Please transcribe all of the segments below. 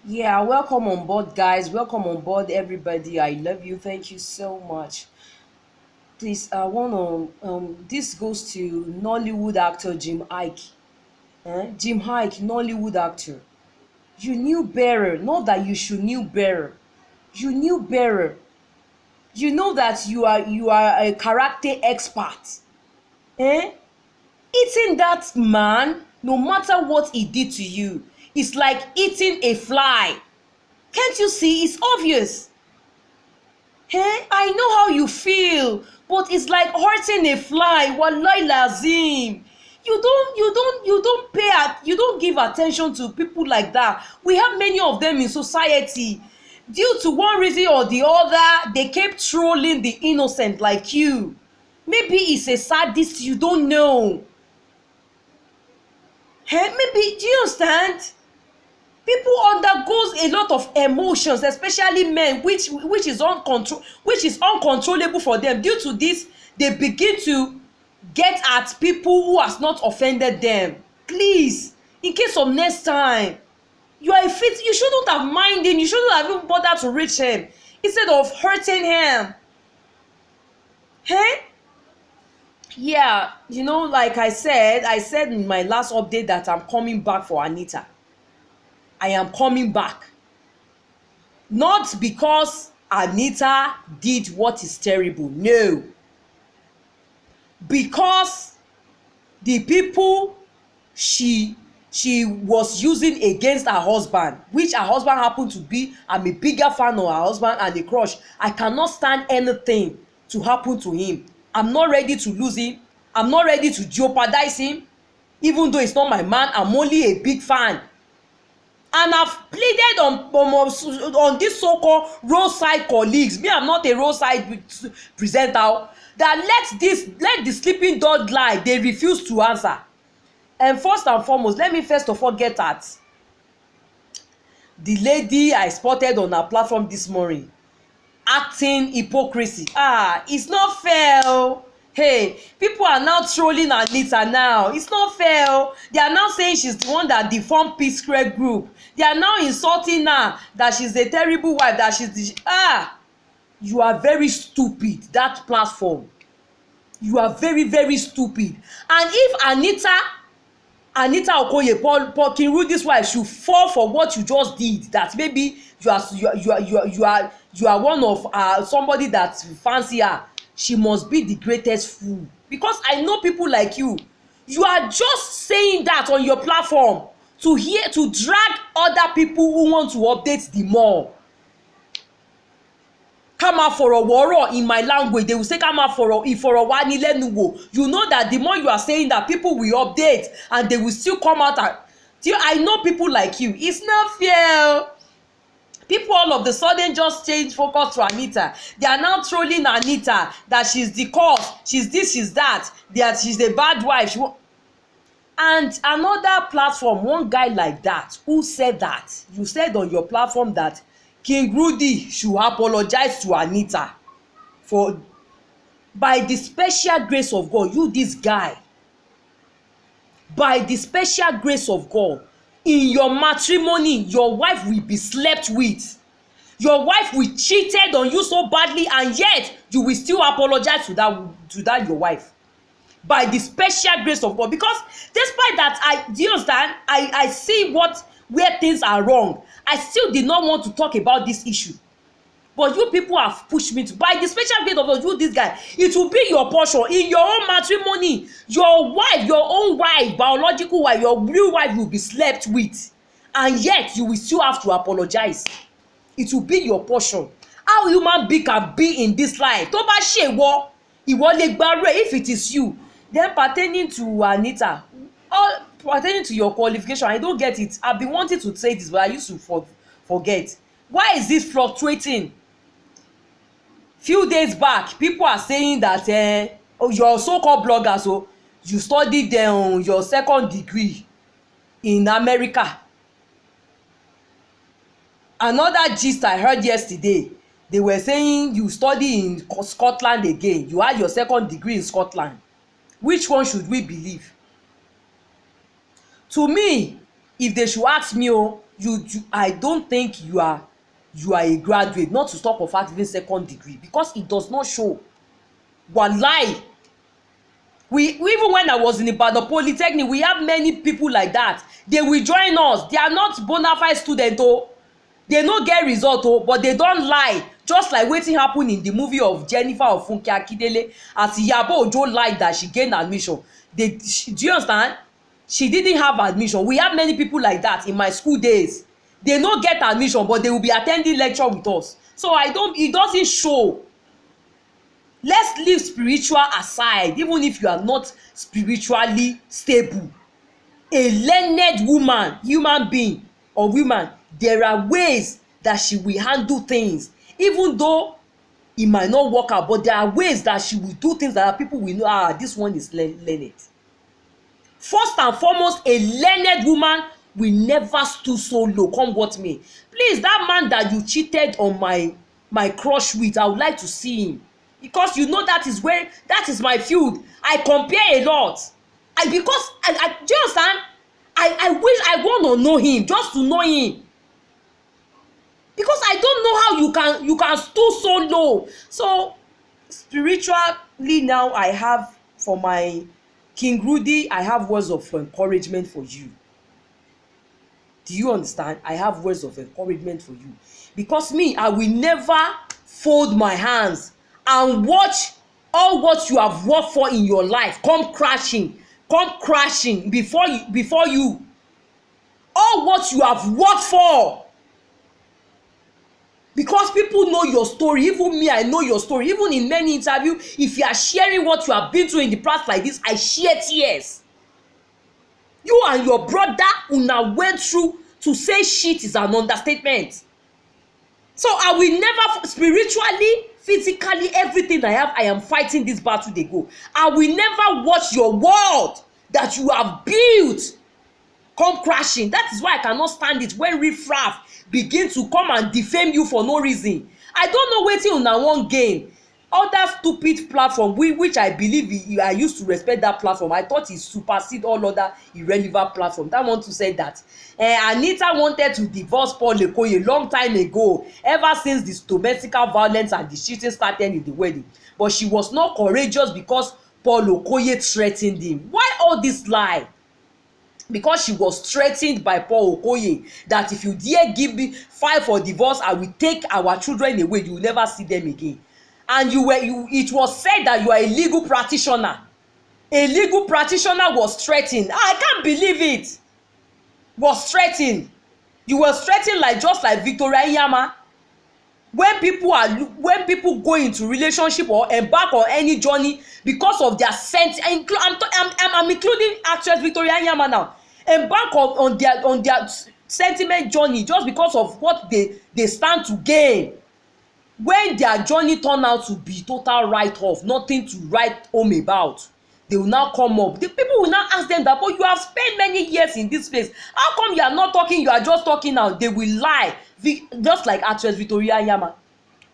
Yeah, welcome on board, guys. Welcome on board, everybody. I love you. Thank you so much. Please, I want to. This goes to Nollywood actor Jim Ike. Jim Ike, Nollywood actor. You knew better. Not that you should knew better. You knew better. You know that you are a character expert. Eh? Eating that man, no matter what he did to you, it's like eating a fly. Can't you see? It's obvious. I know how you feel, but it's like hurting a fly. Wallahi lazim. You don't give attention to people like that. We have many of them in society. Due to one reason or the other, they kept trolling the innocent like you. Maybe it's a sadist you don't know. Maybe, do you understand? People undergoes a lot of emotions, especially men, which is uncontrollable for them. Due to this, they begin to get at people who has not offended them. Please, in case of next time, you shouldn't have minded him. You shouldn't have even bothered to reach him instead of hurting him. Hey, yeah, like I said in my last update that I'm coming back for Anita. I am coming back. Not because Anita did what is terrible. No. Because the people she was using against her husband, which her husband happened to be, I'm a bigger fan of her husband and a crush. I cannot stand anything to happen to him. I'm not ready to lose him. I'm not ready to jeopardize him. Even though it's not my man, I'm only a big fan. And I've pleaded on this so-called roadside colleagues. Me, I'm not a roadside presenter. That let the sleeping dog lie. They refuse to answer. And first and foremost, let me first of all get at the lady I spotted on her platform this morning acting hypocrisy. It's not fair. Hey, people are now trolling Anita now. It's not fair. They are now saying she's the one that deformed Peace Square Group. They are now insulting her that she's a terrible wife, that she's the you are very stupid. That platform, you are very, very stupid. And if Anita Okoye, Paul Kinrudi's wife, should fall for what you just did, that maybe you are one of somebody that fancy her, she must be the greatest fool. Because I know people like you. You are just saying that on your platform to drag other people who want to update the mall. Come out for a woro in my language. They will say come out for a wani lenuwo. You know that the more you are saying that, people will update and they will still come out. I know people like you. It's not fair. People all of the sudden just change focus to Anita. They are now trolling Anita that she's the cause, she's this, she's that she's a bad wife. And another platform, one guy like that who said that, you said on your platform that King Rudy should apologize to Anita for, by the special grace of God, this guy, by the special grace of God, in your matrimony, your wife will be slept with. Your wife will cheated on you so badly, and yet you will still apologize to that your wife. By the special grace of God. Because despite that, do you understand? I see where things are wrong. I still did not want to talk about this issue. But you people have pushed me to. By the special grace of God, you this guy, it will be your portion in your own matrimony. Your wife, your own wife, biological wife, your real wife will be slept with, and yet you will still have to apologize. It will be your portion. How human being can be in this life? Tó bá ṣe ìwọ lè gbárù ẹ̀ if it is you. Then pertaining to Anita, pertaining to your qualification, I don't get it. I've been wanting to say this, but I used to forget. Why is this fluctuating? Few days back, people are saying that your so-called blogger, so you studied your second degree in America. Another gist I heard yesterday, they were saying you study in Scotland again. You had your second degree in Scotland. Which one should we believe? To me, if they should ask me, I don't think you are a graduate, not to talk of having second degree, because it does not show. Wallahi, we even when I was in Ibadan Polytechnic, we have many people like that. They will join us. They are not bona fide students oh, they no get result oh, but they don lie, just like wetin happen in the movie of Jennifer Ofunke Akindele, as Iyabo Ojo lied that she gain admission. Do you understand? She didn't have admission. We have many people like that in my school days. They no get admission, but they will be attending lecture with us. So it doesn't show. Let's leave spiritual aside. Even if you are not spiritually stable, a learned woman, human being or woman, there are ways that she will handle things, even though it might not work out, but there are ways that she will do things that people will know, this one is learned. First and foremost, a learned woman will never stoop so low, come what may. Please, that man that you cheated on my crush with, I would like to see him, because you know that is my field. I compare a lot. Do you understand? I wish I want to know him, just to know him, because I don't know how you can stoop so low. So spiritually now, I have for my King Rudy, I have words of encouragement for you. Do you understand? I have words of encouragement for you, because me, I will never fold my hands and watch all what you have worked for in your life come crashing before you. All what you have worked for, because people know your story. Even me, I know your story. Even in many interviews, if you are sharing what you have been through in the past like this, I share tears. You and your brother una went through, to say shit is an understatement. So I will never, spiritually, physically, everything I have, I am fighting this battle they go. I will never watch your world that you have built come crashing. That is why I cannot stand it when riffraff begin to come and defame you for no reason. I don't know wetin una wan gain. Other stupid platform which I believe I used to respect that platform. I thought it supersede all other irrelevant platform. That one to say that Anita wanted to divorce Paul Okoye long time ago, ever since this domestic violence and the cheating started in the wedding. But she was not courageous because Paul Okoye threatened him. Why all this lie? Because she was threatened by Paul Okoye that if you dare file for divorce, I will take our children away. You will never see them again. And it was said that you are a legal practitioner. A legal practitioner was threatened. I can't believe it. Was threatened. You were threatened just like Victoria Iyama. When people go into relationship or embark on any journey because of their sense, I'm including actress Victoria Iyama now. Embark on their sentiment journey just because of what they stand to gain. When their journey turn out to be total write-off, nothing to write home about, they will now come up. The people will now ask them that, but you have spent many years in this place. How come you are not talking? You are just talking now. They will lie, just like actress Victoria Iyama.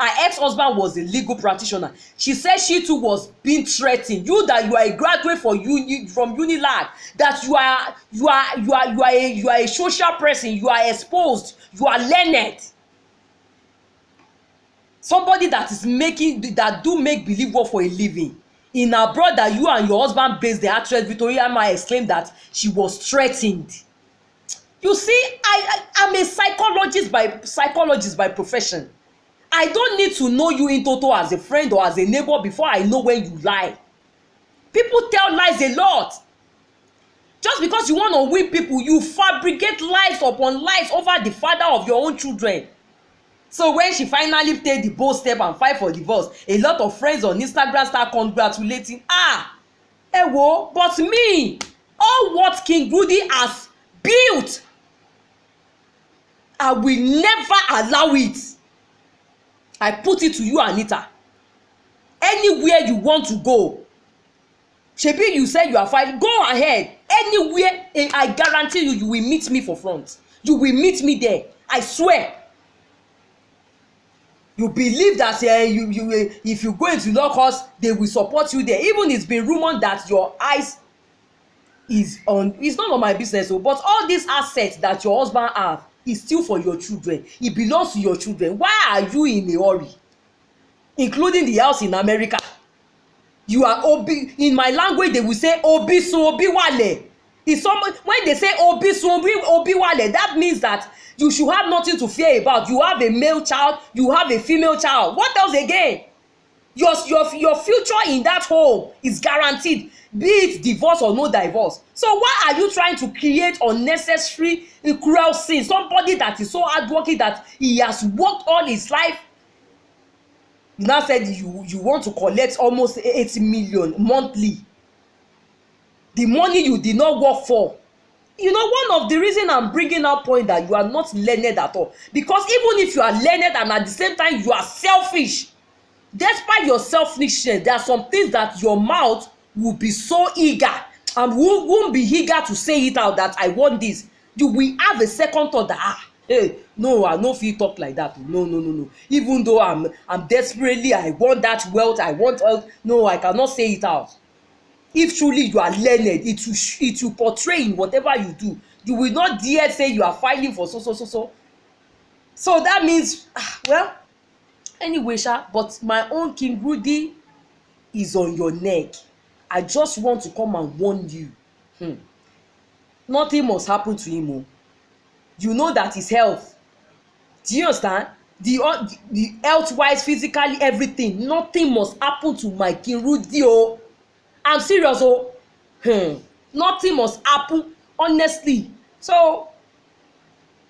Her ex-husband was a legal practitioner. She said she too was being threatened. You that you are a graduate from Unilag, that you are a social person, you are exposed, you are learned. Somebody that do make believe work for a living. In abroad, that you and your husband based, the actress Victoria Iyama exclaimed that she was threatened. You see, I'm a psychologist by profession. I don't need to know you in total as a friend or as a neighbor before I know when you lie. People tell lies a lot. Just because you want to win people, you fabricate lies upon lies over the father of your own children. So when she finally take the bold step and fight for divorce, a lot of friends on Instagram start congratulating. But me, all what King Rudy has built, I will never allow it. I put it to you, Anita. Anywhere you want to go, shebi you said you are fine, go ahead. Anywhere, I guarantee you will meet me for front. You will meet me there. I swear. You believe that if you go into law course, they will support you there. Even it's been rumored that your eyes is on. It's none of my business, but all these assets that your husband have, is still for your children. It belongs to your children. Why are you in a hurry? Including the house in America. You are obi. In my language they will say obi sun obi wale. If someone, when they say obi sun obi wale, that means that you should have nothing to fear about. You have a male child, you have a female child. What else again? Your future in that home is guaranteed, be it divorce or no divorce. So why are you trying to create unnecessary cruel sin? Somebody that is so hardworking, that he has worked all his life. You now said you want to collect almost 80 million monthly. The money you did not work for. You know, one of the reason I'm bringing up point that you are not learned at all, because even if you are learned and at the same time you are selfish, despite your selfishness, there are some things that your mouth will be so eager and won't be eager to say it out, that I want this. You will have a second thought that hey, no, I no fit talk like that. No. Even though I'm desperately, I want that wealth, I want wealth. No, I cannot say it out. If truly you are learned, it will portray in whatever you do. You will not dare say you are fighting for so. So that means, well, anyway, but my own King Rudy is on your neck. I just want to come and warn you. Nothing must happen to him. You know that his health. Do you understand? The health-wise, physically, everything. Nothing must happen to my King Rudy. I'm serious. Nothing must happen, honestly. So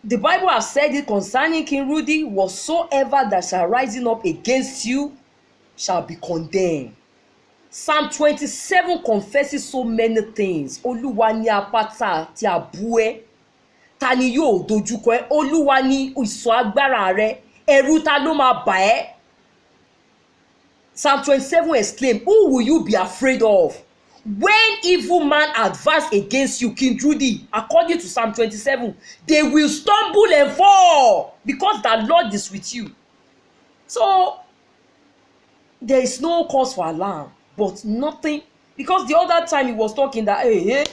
the Bible has said it concerning King Rudy: whatsoever that shall rising up against you shall be condemned. Psalm 27 confesses so many things. Olúwa ni àpáta tí a bú ẹ́, ta ni yóò dojúkọ ẹ́? Olúwa ni ìṣọ́ agbára rẹ, ẹ̀rù ta ló máa bà ẹ́? Psalm 27 exclaims, who will you be afraid of? When evil man advance against you, King Rudy, according to Psalm 27, they will stumble and fall, because the Lord is with you. So there is no cause for alarm, but nothing. Because the other time he was talking that, hey,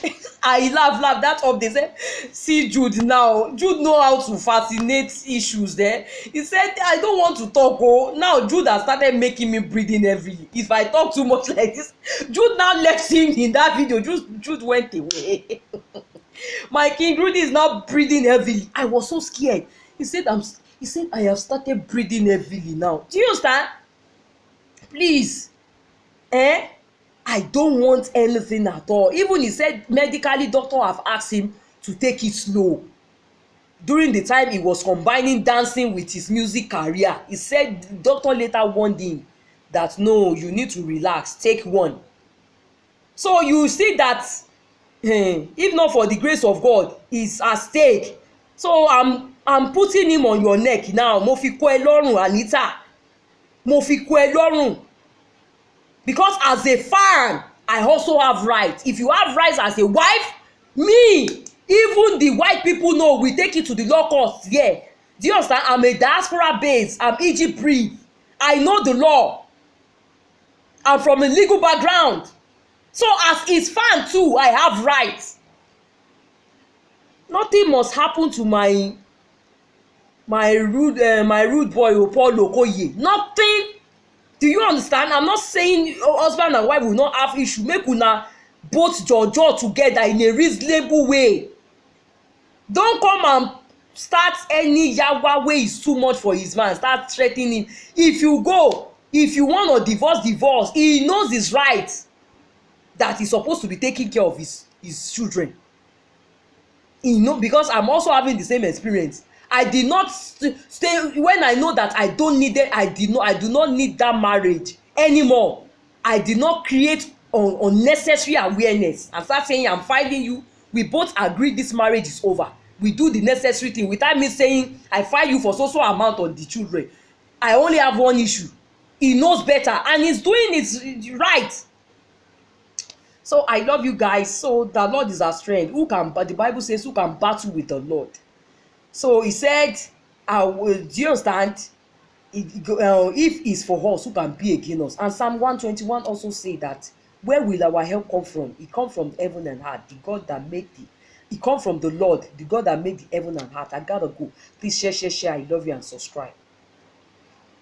I laugh that up. They said, see Jude now. Jude know how to fascinate issues there. He said, I don't want to talk. Now Jude has started making me breathing heavily. If I talk too much like this, Jude now left him in that video. Jude went away. My King Rudy is now breathing heavily. I was so scared. He said, I have started breathing heavily now. Do you understand? Please. I don't want anything at all. Even he said medically, doctor have asked him to take it slow. During the time he was combining dancing with his music career, he said the doctor later warned him that no, you need to relax, take one. So you see that if not for the grace of God, he's at stake. So I'm putting him on your neck now. Mo fi kó ẹ lọ́rùn, Anita. Mo fi kó ẹ lọ́rùn. Because as a fan, I also have rights. If you have rights as a wife, me, even the white people know, we take it to the law courts. Yeah. Do you understand? I'm a diaspora base. I'm Egypt breed. I know the law. I'm from a legal background. So as his fan too, I have rights. Nothing must happen to my rude boy Paul Okoye. Nothing. Do you understand? I'm not saying husband and wife will not have issue. Make una both jojo together in a reasonable way. Don't come and start any yawa way is too much for his man. Start threatening him. If you want to divorce, he knows his rights, that he's supposed to be taking care of his children. He know, because I'm also having the same experience. I did not stay when I know that I don't need it. I do not need that marriage anymore. I did not create unnecessary awareness and start saying I'm filing you. We both agree this marriage is over. We do the necessary thing without me saying I file you for so amount on the children. I only have one issue. He knows better and he's doing it right. So I love you guys. So the Lord is our strength. But the Bible says, who can battle with the Lord? So he said, do you understand? If it's for us, who can be against us? And Psalm 121 also say that, where will our help come from? It comes from heaven and earth, the God that made it come from the Lord, the God that made the heaven and earth. I gotta go. Please share, share, share. I love you and subscribe.